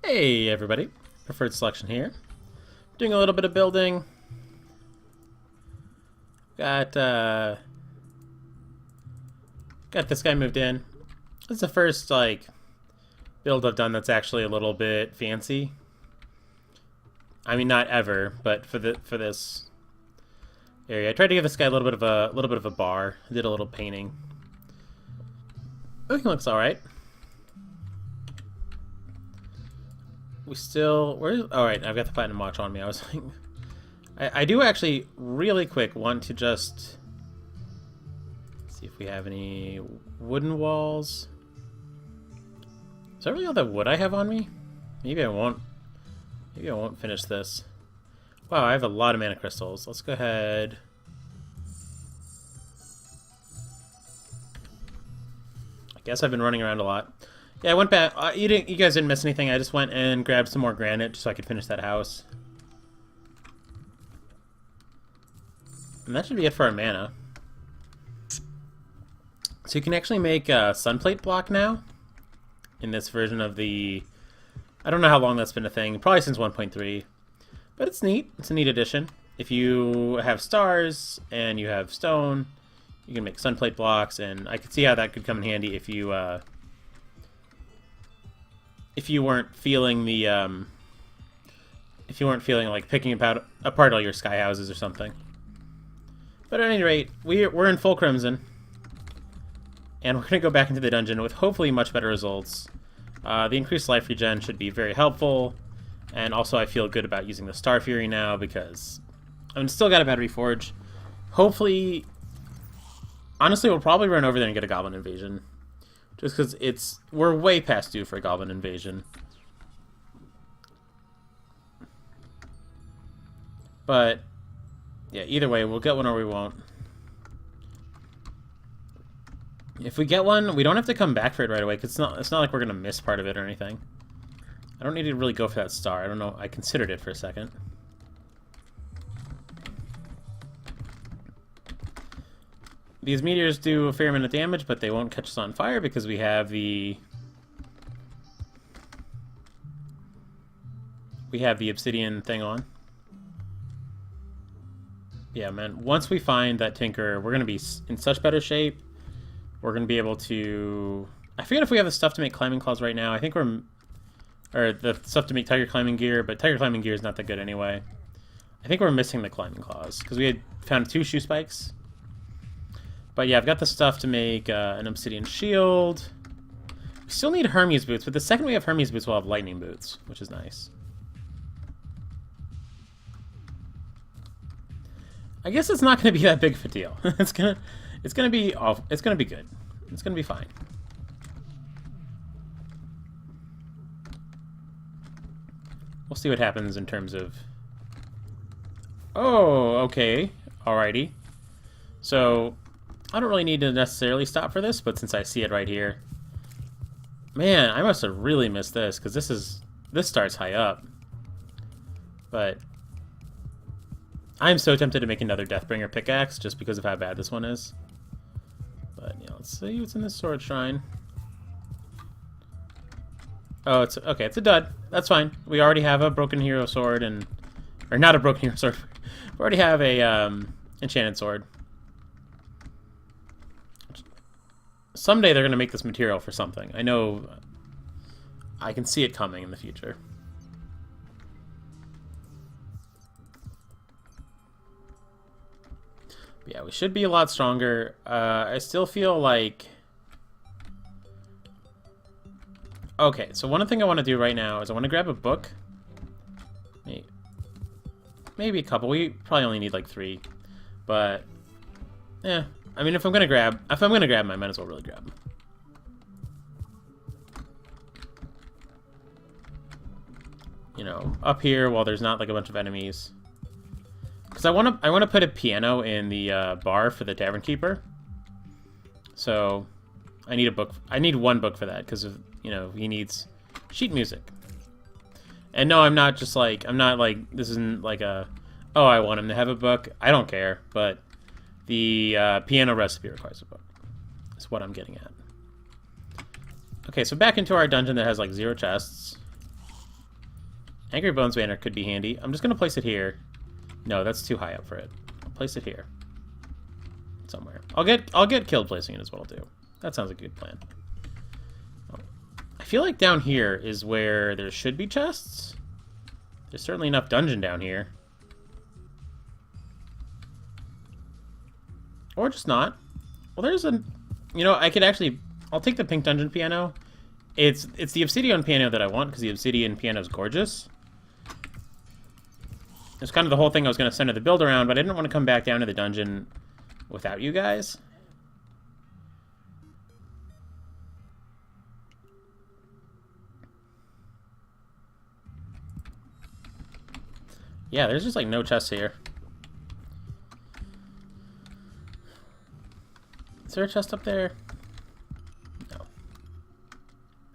Hey everybody, Preferred Selection here. Doing a little bit of building. Got this guy moved in. This is the first build I've done that's actually a little bit fancy. I mean, not ever, but for this area, I tried to give this guy a little bit of a bar. I did a little painting. Everything looks all right. Alright, I've got the platinum watch on me. I was like, I do actually really quick want to just see if we have any wooden walls. Is that really all that wood I have on me? Maybe I won't finish this. Wow, I have a lot of mana crystals. Let's go ahead. I guess I've been running around a lot. Yeah, I went back. You guys didn't miss anything. I just went and grabbed some more granite just so I could finish that house. And that should be it for our mana. So you can actually make a sunplate block now in this version of the... I don't know how long that's been a thing. Probably since 1.3. But it's neat. It's a neat addition. If you have stars and you have stone, you can make sunplate blocks, and I could see how that could come in handy if you weren't feeling like picking apart all your sky houses or something. But at any rate, we're in full crimson, and we're gonna go back into the dungeon with hopefully much better results. The increased life regen should be very helpful, and also I feel good about using the Star Fury now because I've still got a battery forge. Hopefully, honestly, we'll probably run over there and get a goblin invasion. Just because we're way past due for a goblin invasion. But, yeah, either way, we'll get one or we won't. If we get one, we don't have to come back for it right away, because it's not like we're going to miss part of it or anything. I don't need to really go for that star. I don't know. I considered it for a second. These meteors do a fair amount of damage, but they won't catch us on fire because we have the obsidian thing on. Yeah, man. Once we find that Tinker, we're going to be in such better shape. We're going to be able to... I forget if we have the stuff to make climbing claws right now. I think we're... Or the stuff to make tiger climbing gear, but tiger climbing gear is not that good anyway. I think we're missing the climbing claws because we had found 2 shoe spikes. But yeah, I've got the stuff to make an obsidian shield. We still need Hermes boots, but the second we have Hermes boots, we'll have lightning boots, which is nice. I guess it's not going to be that big of a deal. It's gonna be good. It's gonna be fine. We'll see what happens in terms of. Oh, okay, alrighty. So. I don't really need to necessarily stop for this, but since I see it right here... Man, I must have really missed this, because this starts high up. But... I'm so tempted to make another Deathbringer pickaxe, just because of how bad this one is. But, yeah, let's see what's in this sword shrine. Oh, it's a dud. That's fine. We already have a broken hero sword, or not a broken hero sword. We already have a enchanted sword. Someday they're going to make this material for something. I know. I can see it coming in the future. But yeah, we should be a lot stronger. I still feel like... Okay, so one thing I want to do right now is I want to grab a book. Maybe a couple. We probably only need like 3. But, yeah. I mean, if I'm gonna grab them, I might as well really grab them. You know, up here while there's not like a bunch of enemies. Because I wanna put a piano in the bar for the tavern keeper. So I need a book. I need 1 book for that because of he needs sheet music. And no, I'm not like this isn't like a I want him to have a book. I don't care, but. The piano recipe requires a book. That's what I'm getting at. Okay, so back into our dungeon that has like 0 chests. Angry Bones banner could be handy. I'm just going to place it here. No, that's too high up for it. I'll place it here. Somewhere. I'll get killed placing it is what I'll do. That sounds like a good plan. Oh. I feel like down here is where there should be chests. There's certainly enough dungeon down here. Or just not. Well, there's a... You know, I could actually... I'll take the pink dungeon piano. It's the obsidian piano that I want, because the obsidian piano is gorgeous. It's kind of the whole thing I was going to center the build around, but I didn't want to come back down to the dungeon without you guys. Yeah, there's just like no chests here. Is there a chest up there? No.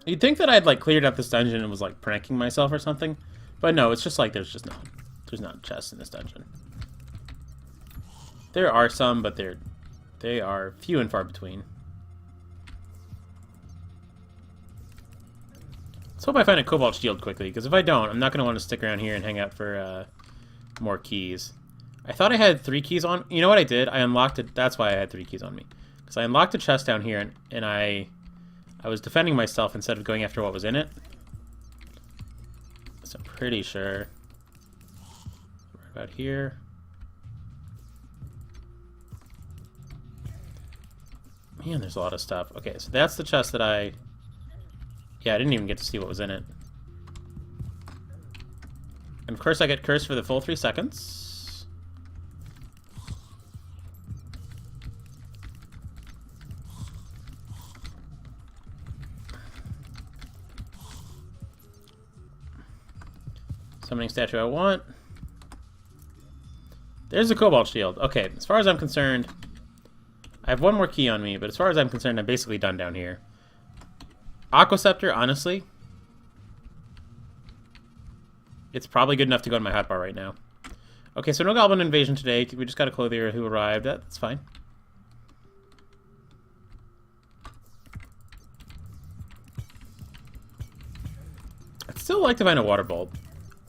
You'd think that I'd like cleared up this dungeon and was like pranking myself or something, but no, it's just like there's not chests in this dungeon. There are some, but they are few and far between. Let's hope I find a cobalt shield quickly, because if I don't, I'm not going to want to stick around here and hang out for more keys. I thought I had 3 keys on... You know what I did? I unlocked it. That's why I had 3 keys on me. Because I unlocked a chest down here, and I was defending myself instead of going after what was in it. So I'm pretty sure... Right about here. Man, there's a lot of stuff. Okay, so that's the chest that I... Yeah, I didn't even get to see what was in it. And of course I get cursed for the full 3 seconds. Summoning statue I want. There's a cobalt shield. Okay, as far as I'm concerned, I have 1 more key on me, but as far as I'm concerned, I'm basically done down here. Aqua Scepter, honestly, it's probably good enough to go in my hotbar right now. Okay, so no goblin invasion today. We just got a clothier who arrived. That's fine. I'd still like to find a water bolt.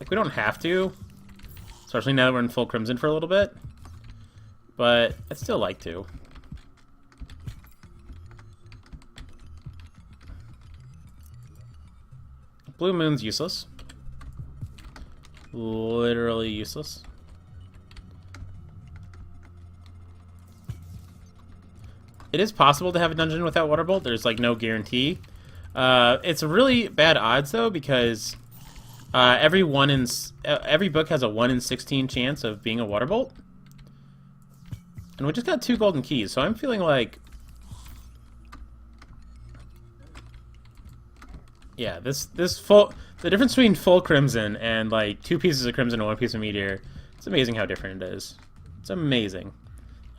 Like, we don't have to, especially now that we're in full crimson for a little bit, but I'd still like to. Blue Moon's useless. Literally useless. It is possible to have a dungeon without Water Bolt. There's like no guarantee. It's really bad odds though, because every book has a 1 in 16 chance of being a Water Bolt. And we just got 2 golden keys, so I'm feeling like... Yeah, the difference between full crimson and like 2 pieces of crimson and 1 piece of meteor, it's amazing how different it is. It's amazing.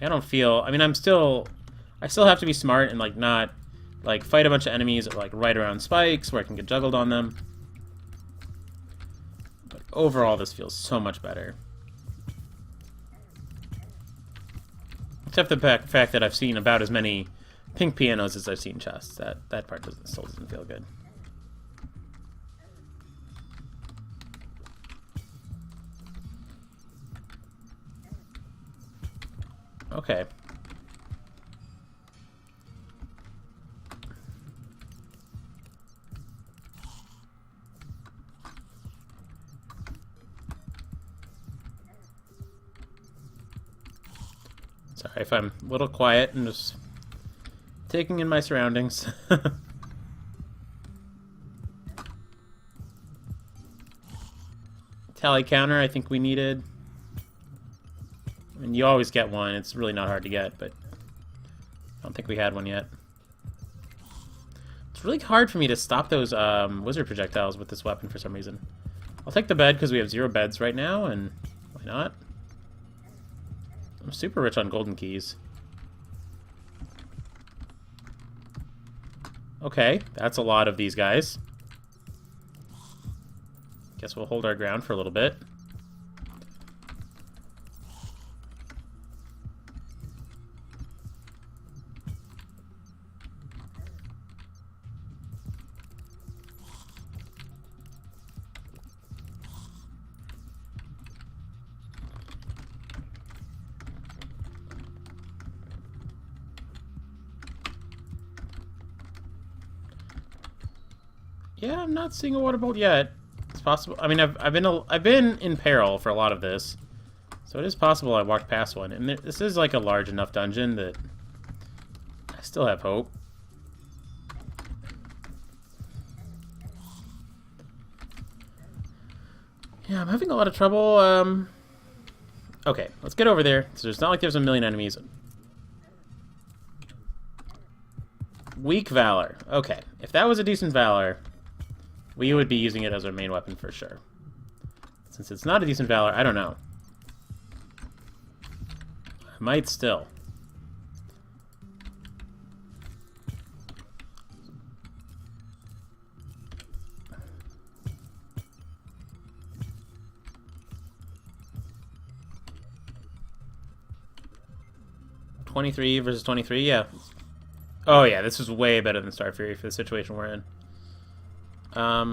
I don't feel, I mean, I still have to be smart and like not like fight a bunch of enemies like right around spikes where I can get juggled on them. But overall, this feels so much better. Except the fact that I've seen about as many pink pianos as I've seen chests. That part still doesn't feel good. Okay. Sorry if I'm a little quiet and just taking in my surroundings. Tally counter, I think we needed. And you always get one. It's really not hard to get, but I don't think we had one yet. It's really hard for me to stop those wizard projectiles with this weapon for some reason. I'll take the bed because we have 0 beds right now, and why not? I'm super rich on golden keys. Okay, that's a lot of these guys. Guess we'll hold our ground for a little bit. Yeah, I'm not seeing a water bolt yet. It's possible. I mean, I've been in peril for a lot of this, so it is possible I walked past one. And this is like a large enough dungeon that I still have hope. Yeah, I'm having a lot of trouble. Okay, let's get over there. So it's not like there's a million enemies. Weak Valor. Okay, if that was a decent Valor, we would be using it as our main weapon for sure. Since it's not a decent Valor, I don't know. I might still. $23 versus 23, yeah. Oh yeah, this is way better than Star Fury for the situation we're in. I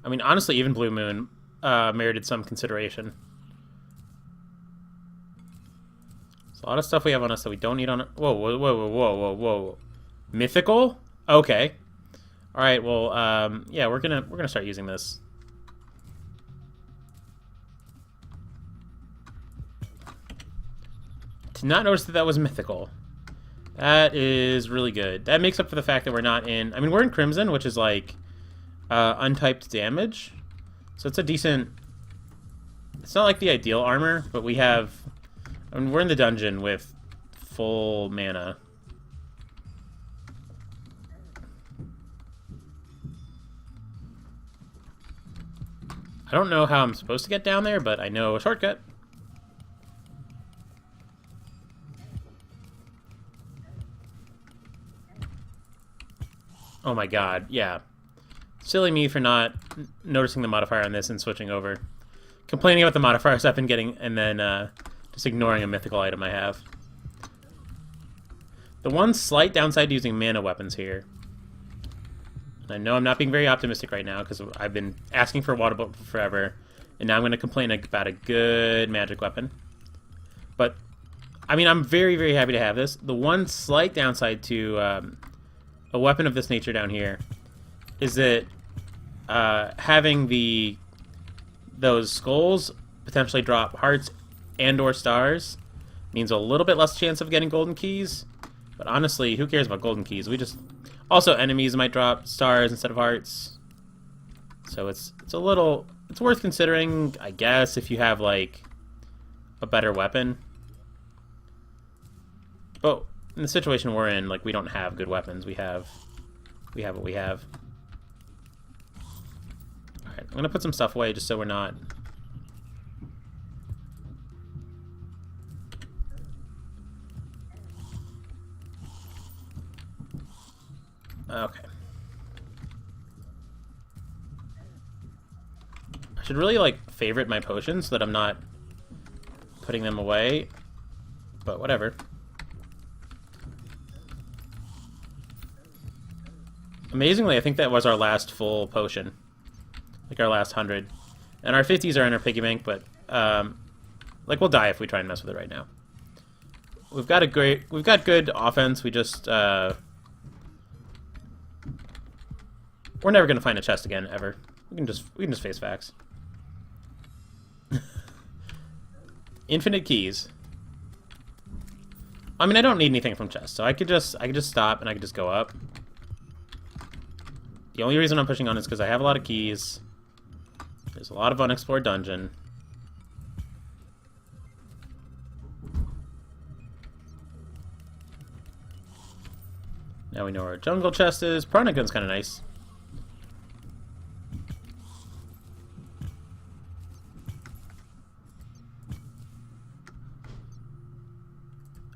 mean, honestly, even Blue Moon merited some consideration. There's a lot of stuff we have on us that we don't need on it. Whoa, whoa, whoa, whoa, whoa, whoa, whoa. Mythical? Okay. All right. Well, yeah, we're gonna start using this. Did not notice that was mythical. That is really good. That makes up for the fact that we're not in. I mean, we're in Crimson, which is like untyped damage, so it's a decent. It's not like the ideal armor, but we have. I mean, we're in the dungeon with full mana. I don't know how I'm supposed to get down there, but I know a shortcut. Oh my god, yeah. Silly me for not noticing the modifier on this and switching over. Complaining about the modifiers I've been getting, and then just ignoring a mythical item I have. The one slight downside to using mana weapons here. I know I'm not being very optimistic right now, because I've been asking for a water bolt for forever, and now I'm going to complain about a good magic weapon. But, I mean, I'm very, very happy to have this. The one slight downside to a weapon of this nature down here is that having those skulls potentially drop hearts and or stars means a little bit less chance of getting golden keys. But honestly, who cares about golden keys? We just... Also, enemies might drop stars instead of hearts. So it's a little... It's worth considering, I guess, if you have, like, a better weapon. But in the situation we're in, like, we don't have good weapons. We have what we have. Alright, I'm gonna put some stuff away just so we're not... Okay. I should really, like, favorite my potions so that I'm not putting them away. But whatever. Amazingly, I think that was our last full potion. Like, our last 100. And our 50s are in our piggy bank, but, like, we'll die if we try and mess with it right now. We've got good offense, we just, we're never gonna find a chest again, ever. We can just face facts. Infinite keys. I mean, I don't need anything from chests, so I could just stop and I could just go up. The only reason I'm pushing on is because I have a lot of keys. There's a lot of unexplored dungeon. Now we know where our jungle chest is. Prana gun's kind of nice.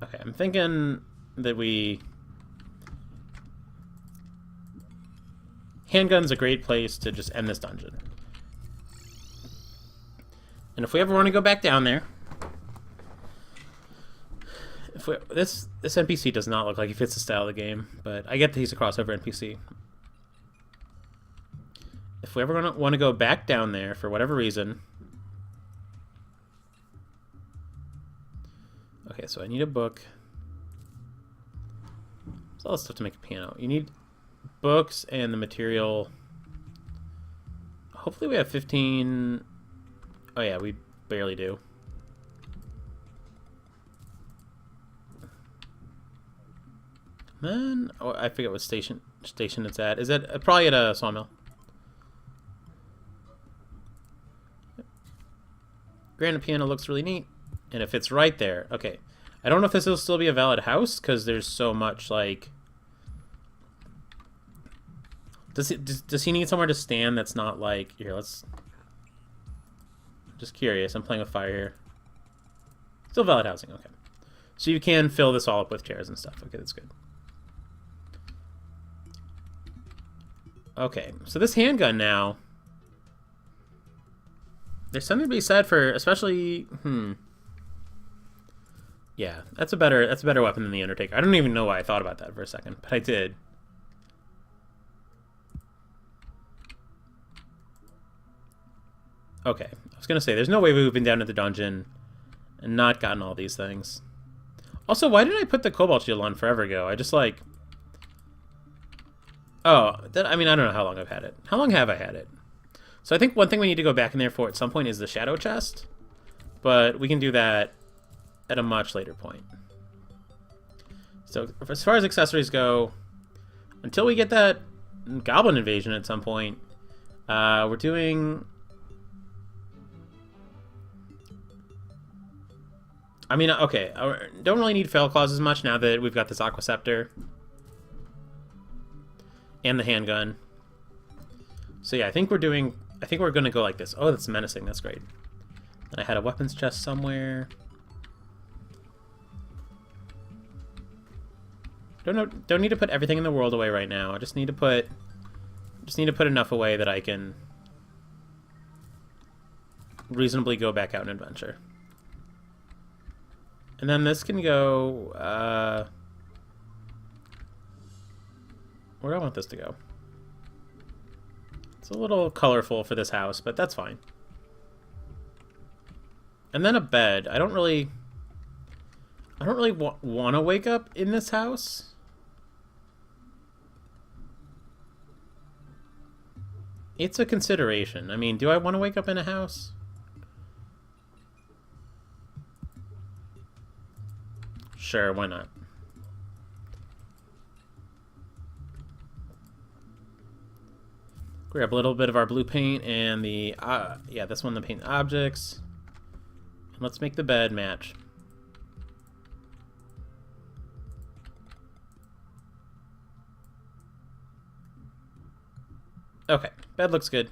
Okay, I'm thinking that we... Handgun's a great place to just end this dungeon. And if we ever want to go back down there... This NPC does not look like he fits the style of the game, but I get that he's a crossover NPC. If we ever want to go back down there for whatever reason... Okay, so I need a book. There's all this stuff to make a piano. You need books and the material. Hopefully we have 15... Oh yeah, we barely do. Then, oh, I forget what station it's at. Is it probably at a sawmill? Granite piano looks really neat, and if it's right there, okay. I don't know if this will still be a valid house because there's so much like. Does he need somewhere to stand that's not like here? Let's. Just curious. I'm playing with fire here. Still valid housing. Okay, so you can fill this all up with chairs and stuff. Okay, that's good. Okay, so this handgun now. There's something to be said for, especially, yeah, that's a better weapon than the Undertaker. I don't even know why I thought about that for a second, but I did. Okay, I was gonna say, there's no way we've been down to the dungeon and not gotten all these things. Also, why did I put the Cobalt Shield on forever ago? I just like, oh, I mean, I don't know how long I've had it. How long have I had it? So I think one thing we need to go back in there for at some point is the Shadow Chest. But we can do that at a much later point. So as far as accessories go, until we get that Goblin Invasion at some point, we're doing... I mean, okay, don't really need Fail Claws as much now that we've got this Aqua Scepter. And the handgun. So yeah, I think we're going to go like this. Oh, that's menacing. That's great. And I had a weapons chest somewhere. Don't need to put everything in the world away right now. I just need to put enough away that I can reasonably go back out and adventure. And then this can go where do I want this to go? It's a little colorful for this house, but that's fine. And then a bed. I don't really want to wake up in this house. It's a consideration. I mean, do I want to wake up in a house? Sure, why not? Grab a little bit of our blue paint and the, yeah, this one, the paint objects. And let's make the bed match. Okay, bed looks good.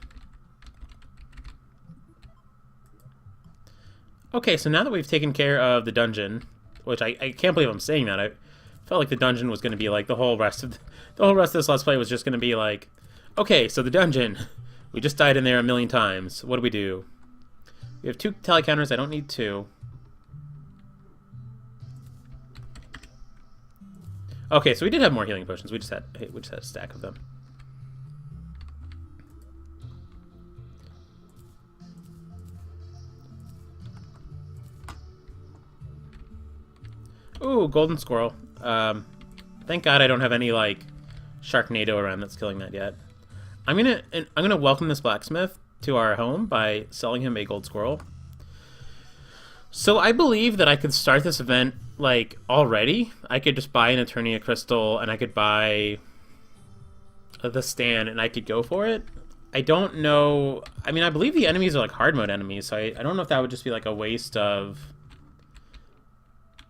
Okay, so now that we've taken care of the dungeon, which I can't believe I'm saying that. I felt like the dungeon was going to be like the whole rest of this Let's Play was just going to be like, okay, so the dungeon, we just died in there a million times. What do we do? We have 2 tally counters. I don't need 2. Okay, so we did have more healing potions. We just had a stack of them. Ooh, golden squirrel. Thank God I don't have any like Sharknado around that's killing that yet. I'm gonna welcome this blacksmith to our home by selling him a gold squirrel. So I believe that I could start this event like already. I could just buy an Eternia crystal and I could buy the stand and I could go for it. I don't know. I mean, I believe the enemies are like hard mode enemies, so I don't know if that would just be like a waste of.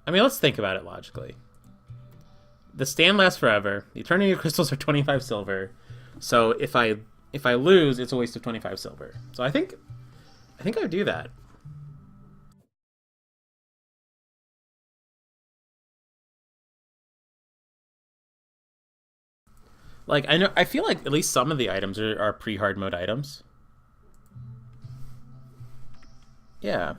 I mean, let's think about it logically. The stand lasts forever. The Eternia crystals are 25 silver. So if I lose, it's a waste of 25 silver. So I think I would do that. Like I feel like at least some of the items are pre-hard mode items. Yeah.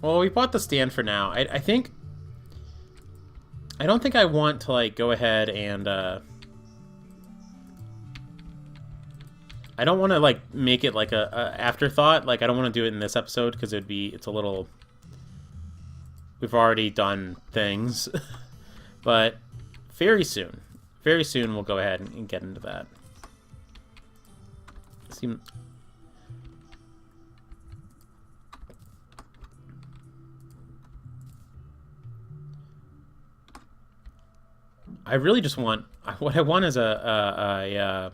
Well, we bought the stand for now. I think... I don't think I want to, like, go ahead and, I don't want to like make it like a afterthought. Like I don't want to do it in this episode because it's a little. We've already done things, but very soon we'll go ahead and get into that. I really just want what I want is a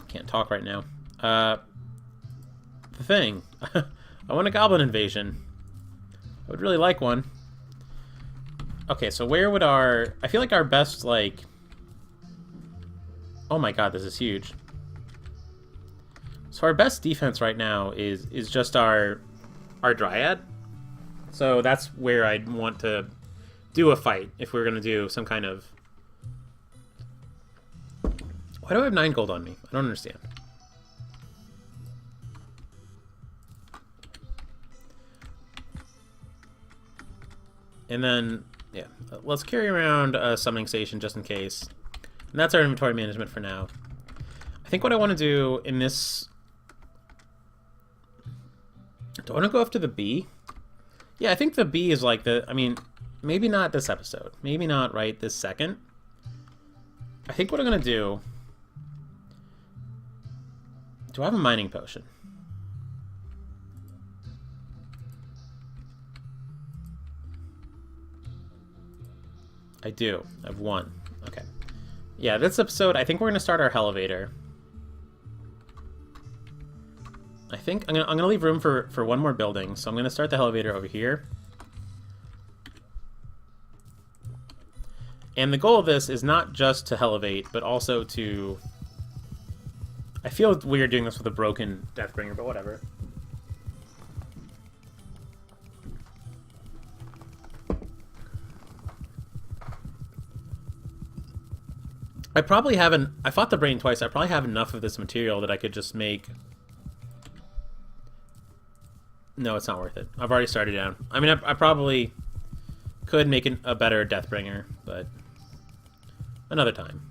can't talk right now. The thing. I want a goblin invasion. I would really like one. Okay, so where would our... I feel like our best, like... Oh my god, this is huge. So our best defense right now is just our Dryad. So that's where I'd want to do a fight if we were going to do some kind of... Why do I have 9 gold on me? I don't understand. And then, yeah, let's carry around a summoning station just in case. And that's our inventory management for now. I think what I want to do in this... Do I want to go after the bee? Yeah, I think the bee is like the... I mean, maybe not this episode. Maybe not right this second. I think what I'm going to do... Do I have a mining potion? I do. I have 1. Okay. Yeah, this episode, I think we're going to start our elevator. I think I'm gonna leave room for one more building, so I'm going to start the elevator over here. And the goal of this is not just to elevate, but also to... I feel weird doing this with a broken Deathbringer, but whatever. I probably haven't... I fought the brain twice. I probably have enough of this material that I could just make... No, it's not worth it. I've already started down. I mean, I probably could make a better Deathbringer, but another time.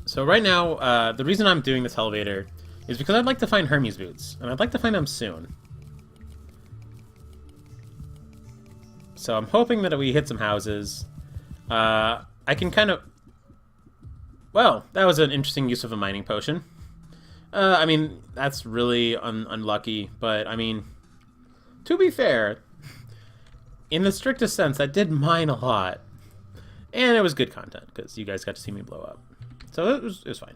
So right now, the reason I'm doing this elevator is because I'd like to find Hermes boots, and I'd like to find them soon. So I'm hoping that we hit some houses. I can kind of... Well, that was an interesting use of a mining potion. I mean, that's really unlucky, but I mean, to be fair, in the strictest sense, I did mine a lot. And it was good content, because you guys got to see me blow up. So it was fine.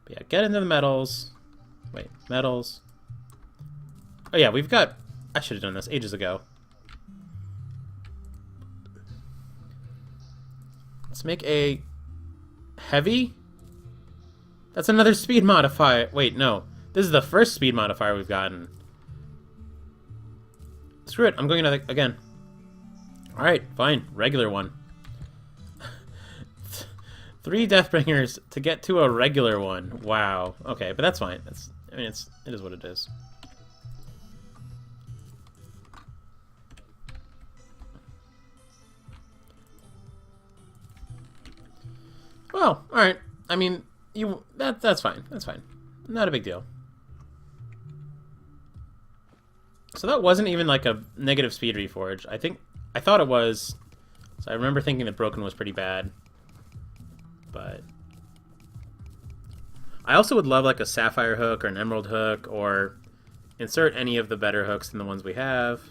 But yeah, get into the metals. Wait, metals. Oh yeah, we've got... I should have done this ages ago. Let's make a heavy. That's another speed modifier. Wait, no. This is the first speed modifier we've gotten. Screw it. I'm going another again. All right, fine. Regular one. 3 Deathbringers to get to a regular one. Wow. Okay, but that's fine. I mean, it is what it is. Well, all right. I mean, that's fine. That's fine. Not a big deal. So that wasn't even like a negative speed reforge. I thought it was. So I remember thinking that broken was pretty bad. But I also would love like a sapphire hook or an emerald hook, or insert any of the better hooks than the ones we have.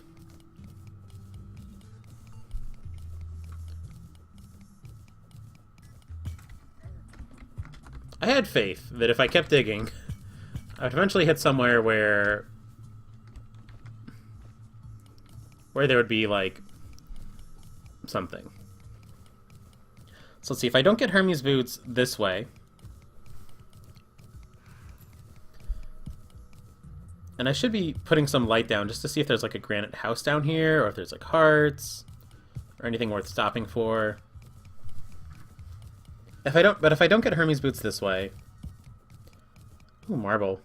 I had faith that if I kept digging, I would eventually hit somewhere where there would be like something. So let's see, if I don't get Hermes boots this way, and I should be putting some light down just to see if there's like a granite house down here, or if there's like hearts, or anything worth stopping for. If I don't get Hermes boots this way, Ooh, marble.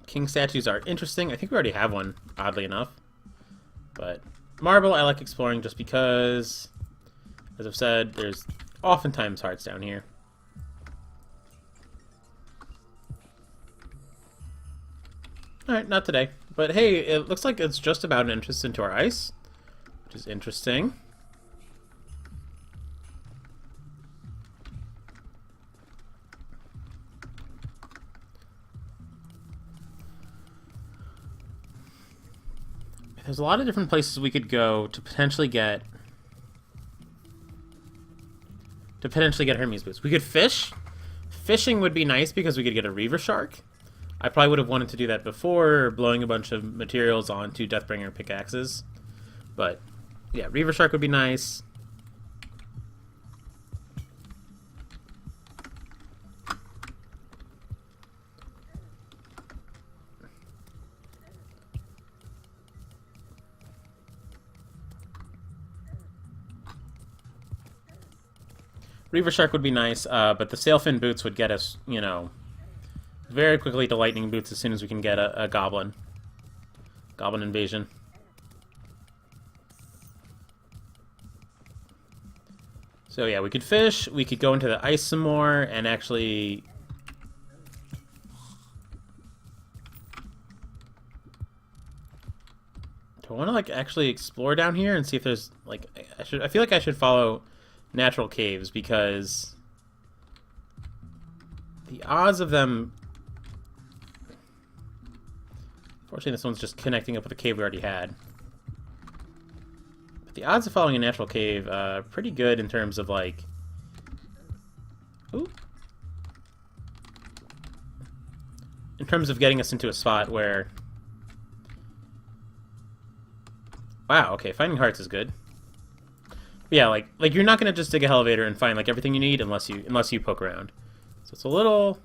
King statues are interesting. I think we already have one, oddly enough. But marble I like exploring just because, as I've said, there's oftentimes hearts down here. Alright, not today. But hey, it looks like it's just about an entrance into our ice, which is interesting. There's a lot of different places we could go to potentially get Hermes boots. We could fish. Fishing would be nice because we could get a reaver shark. I probably would have wanted to do that before blowing a bunch of materials onto Deathbringer pickaxes. But yeah, reaver shark would be nice. Reaver Shark would be nice, but the Sailfin Boots would get us, you know, very quickly to Lightning Boots as soon as we can get a Goblin. Goblin Invasion. So yeah, we could fish, we could go into the ice some more, and actually... Do I want to, like, actually explore down here and see if there's, like... I feel like I should follow natural caves, because the odds of them... Fortunately, this one's just connecting up with a cave we already had. But the odds of following a natural cave are pretty good in terms of, like... Ooh. In terms of getting us into a spot where... Wow, okay, finding hearts is good. Yeah, like you're not gonna just dig a elevator and find like everything you need unless you poke around. So it's a little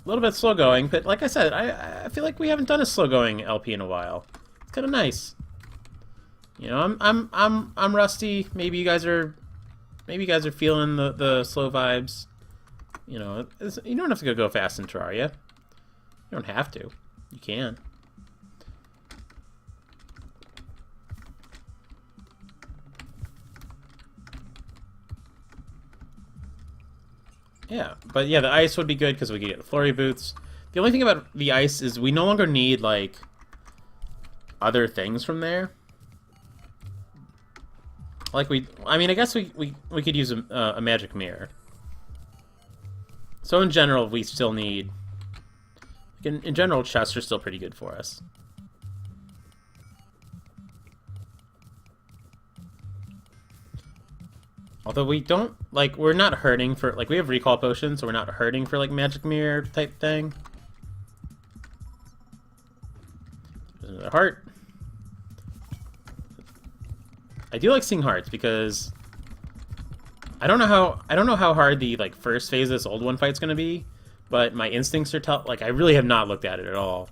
bit slow going, but like I said, I feel like we haven't done a slow going LP in a while. It's kind of nice. You know, I'm rusty. Maybe you guys are feeling the slow vibes. You know, you don't have to go fast in Terraria. You don't have to. You can. Yeah, but yeah, the ice would be good because we could get the Flurry Boots. The only thing about the ice is we no longer need, like, other things from there. Like, I mean, I guess we could use a magic mirror. So in general, we still need... In general, chests are still pretty good for us. Although we don't, like, we're not hurting for, like, we have recall potions, so we're not hurting for, like, magic mirror type thing. There's another heart. I do like seeing hearts because I don't know how hard the, like, first phase of this old one fight's gonna be, but my instincts are like, I really have not looked at it at all.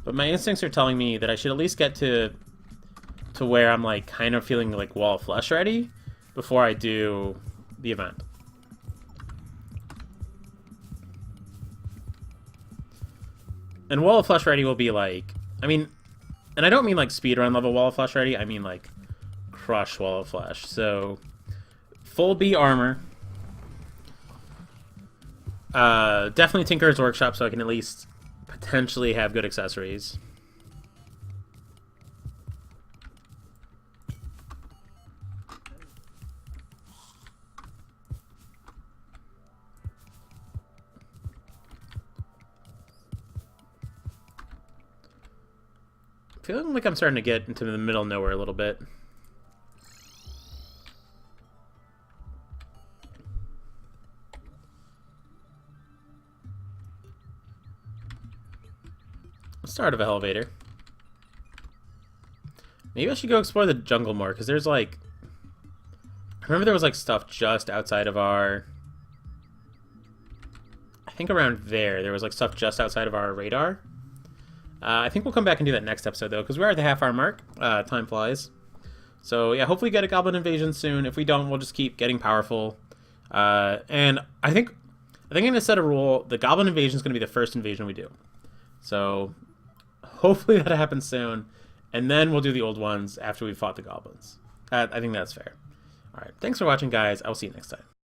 But my instincts are telling me that I should at least get to where I'm, like, kind of feeling like Wall of Flesh ready before I do the event. And Wall of Flesh ready will be like, I mean, and I don't mean like speedrun level Wall of Flesh ready, I mean like crush Wall of Flesh. So, full B armor. Definitely Tinker's Workshop so I can at least potentially have good accessories. Feeling like I'm starting to get into the middle of nowhere a little bit. Start of an elevator. Maybe I should go explore the jungle more, because there's like... I remember there was like stuff just outside of our... I think around there was like stuff just outside of our radar. I think we'll come back and do that next episode, though, because we're at the half-hour mark. Time flies. So yeah, hopefully get a goblin invasion soon. If we don't, we'll just keep getting powerful. And I think I'm gonna set a rule: the goblin invasion is gonna be the first invasion we do. So hopefully that happens soon, and then we'll do the old ones after we've fought the goblins. I think that's fair. All right, thanks for watching, guys. I will see you next time.